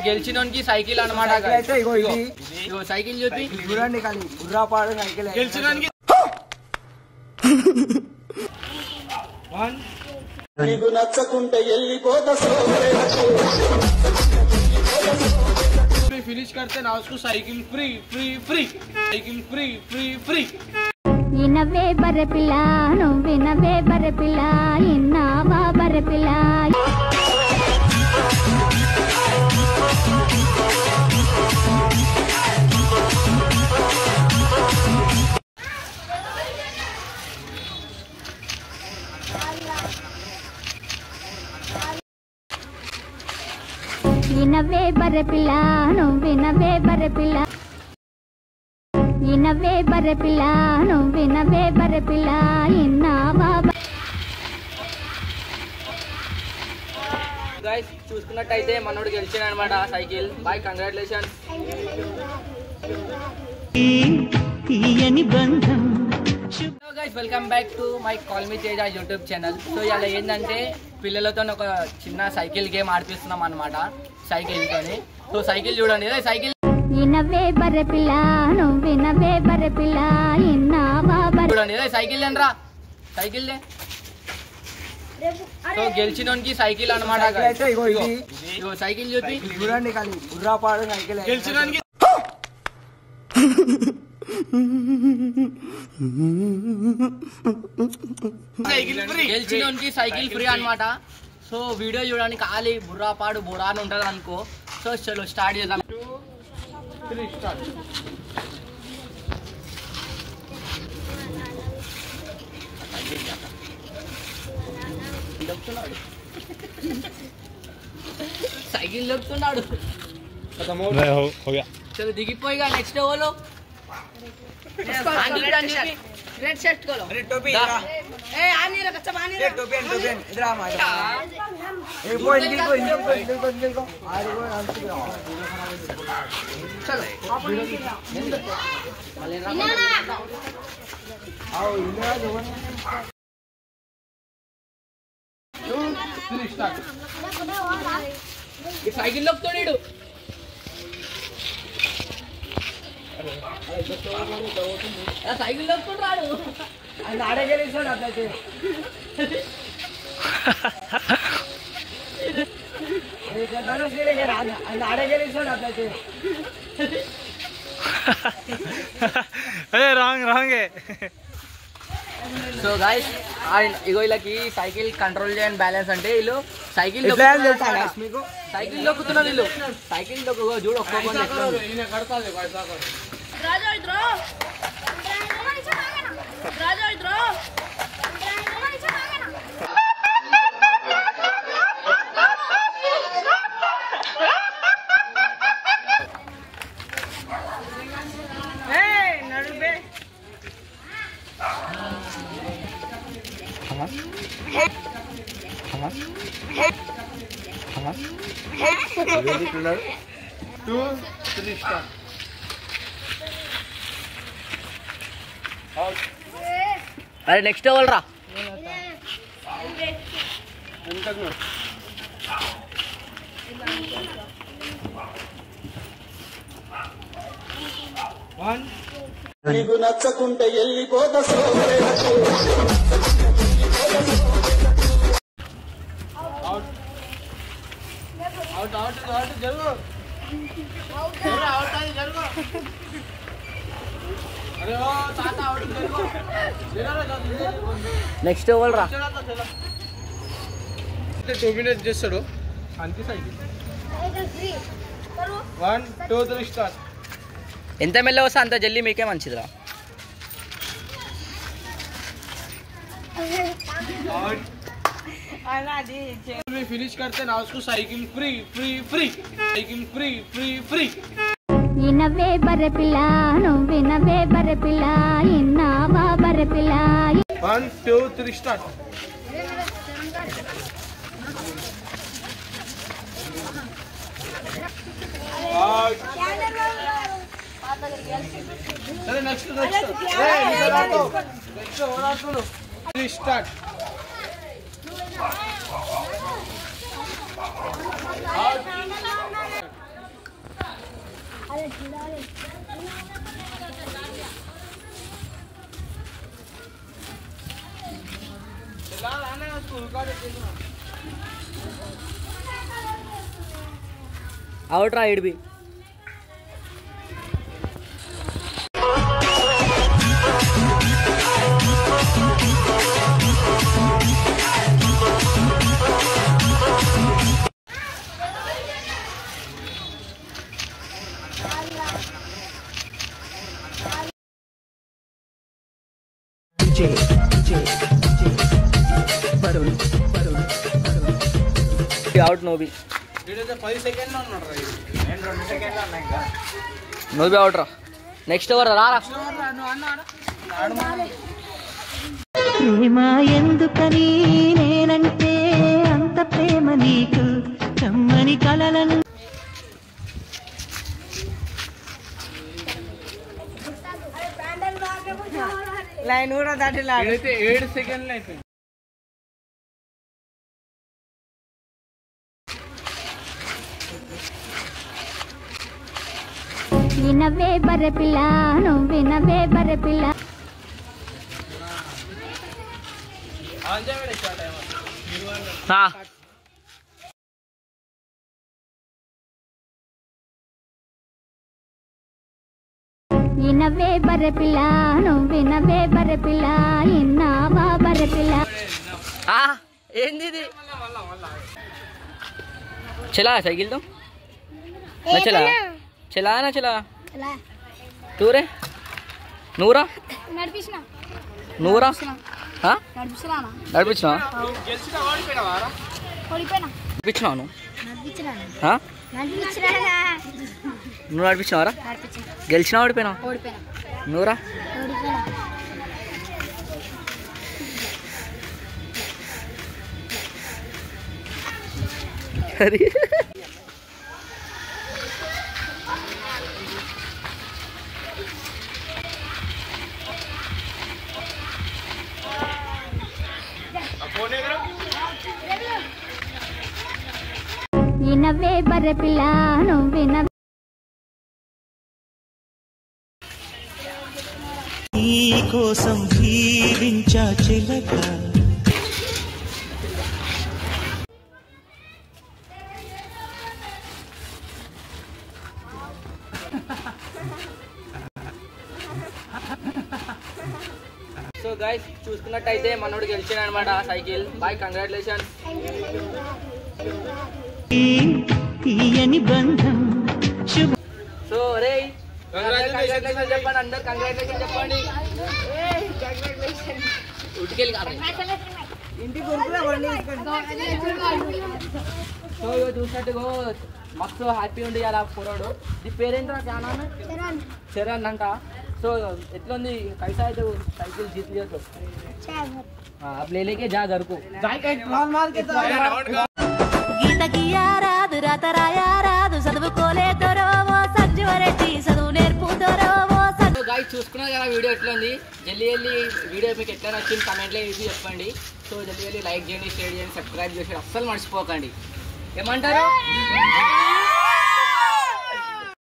గెలిచినోనికి cycle అన్నమాట. Cycle చూపి చూడండి కానీ బుర్రాపాడు సైకిల్ గెలిచినోనికి నచ్చకుంటే फिनिश करते ना उसको cycle free free free cycle free free free इनवे बरे पिला नो विनवे बरे पिला इन्नावा बरे पिला इनवे बरे पिला नो विनवे बरे पिला इनवे बरे पिला नो विनवे बरे पिला इन्नावा गाइस చూసుకున్నట్టయితే మనోడు గెలిచాడు అన్నమాట సైకిల్. By congratulations. తీయని బంధం. So guys welcome back to my call me Teja YouTube channel. So ఇలా ఏంటంటే పిల్లలతో ఒక చిన్న సైకిల్ గేమ్ ఆడిపిస్తున్నాం అన్నమాట సైకిల్ తోని. సో సైకిల్ చూడండి, సైకిల్ इनवे बरे पिला नो विनवे बरे पिला इन्नावा చూడండి, సైకిల్ రా సైకిల్. సో గెలిచినోనికి సైకిల్ అన్నమాట. సైకిల్ చూపి చూడండి కానీ బుర్రాపాడు సైకిల్ గెలిచినోనికి గెలిచినోనికి సైకిల్ ఫ్రీ అన్నమాట. సో వీడియో చూడడానికి ఖాళీ బుర్రాపాడు బుర్రా అని ఉంటుంది అనుకో. సో చలో స్టార్ట్ చేద్దాం. 2, 3 స్టార్ట్. సైకిల్ దొక్కుతున్నాడు. చలో దిగిపోయిగా నెక్స్ట్ ఓలో रेड शर्ट करो, रेड टोपी ए आनी रे बच्चा आनी रे टोपी इधर आ मार ए वो इनको आ रे वो आंटी चलो आओ इधर जो 2, 3 स्टार्ट. ये साइकिल लोग तो नीडू साइकिल लोग तो राडू नाड़े के लिए आता है एक धनुष के लिए नाड़े के लिए आता है. अरे रॉन्ग है. సో గైస్ ఇగో వీళ్ళకి సైకిల్ కంట్రోల్ చేయని బ్యాలెన్స్ అంటే వీళ్ళు సైకిల్ సైకిల్ దొక్కుతున్నారు. వీళ్ళు సైకిల్ దొక్కు చూడు ఒక్కొక్క అరే నెక్స్ట్ ఎవరు రా. నీకు నచ్చకుంటే వెళ్ళిపోతా నెక్స్ట్ ఎవరు రా. 2 minutes చేస్తాడు అంతే సైకిల్. 1, 2, 3 స్టార్ట్. ఎంత మెల్ల వస్తే అంత జల్దీ మీకే మంచిదిరా. फिनिश करते ना उसको cycle free free free cycle free free free इनवे बरे पिला नो विनवे बरे पिला इन्नावा बरे पिला 1, 2, 3 स्टार्ट. चले नेक्स्ट स्टार्ट. అవుట్ రా ఇడిపి అవుట్ నోబి 10 సెకండ్లో ఉన్నాడు రా. నేను 2 సెకండ్లు అన్నా ఇంకా. నోబి అవుట్ రా. నెక్స్ట్ ఓవర్ రా. ప్రేమ ఎందుకని నేనంటే అంత ప్రేమ నీకు కమ్మని కలలను లైన్ కూడా దాటిలా. 7 సెకండ్లు అయిపోయింది. వినవే బర్రె పిల్ల నువ్వు వినవే బర్రె పిల్ల వినవే బర్రె పిల్ల నువ్వు వినవే బర్రె పిల్ల ఇన్నావా బర్రె పిల్ల ఏంది ఇది చలా సైకిల్ తో చలా చలా నా చలా తూరే నూరా నూరా నడిపించినా నడిపించినావు నువ్వు నడిపించినావరా గెలిచినా ఓడిపోయినా నువ్వురా అరే వినవే బర్రె పిల్ల నువ్వు విన నీ కోసం జీవించా చిలక సో గైస్ చూసుకున్నట్టయితే మనోడు గెలిచాడు అనమాట సైకిల్. Bye, congratulation. తీయని బంధం శుభ సో రే కంగ్రాచులేషన్ చెప్పండి, అందరు కంగ్రాచులేషన్ చెప్పండి. ఉడికెళ్ళి కాదు. సో చూసినట్టుగా మస్తు హ్యాపీ ఉండి అలా పోరాడు. నీ పేరేంట్రా చాలా చరణ్ అంట. సో ఎట్లుంది कैसा है तो साइकिल जीत लिया तो अब ले लेके जा घर को. గీత గీయారాదు రాత రాయారాదు చదువుకోలేదరో సంజువరెడ్డి చదువు నేర్పుదరో. గాయస్ చూసుకున్నారు కదా వీడియో ఎట్లుంది. జల్దీ వీడియో మీకు ఎట్లా నచ్చింది కమెంట్లో వేసి చెప్పండి. సో జల్దీ లైక్ చేయండి, షేర్ చేయండి, సబ్స్క్రైబ్ చేసి అస్సలు మర్చిపోకండి. ఏమంటారు?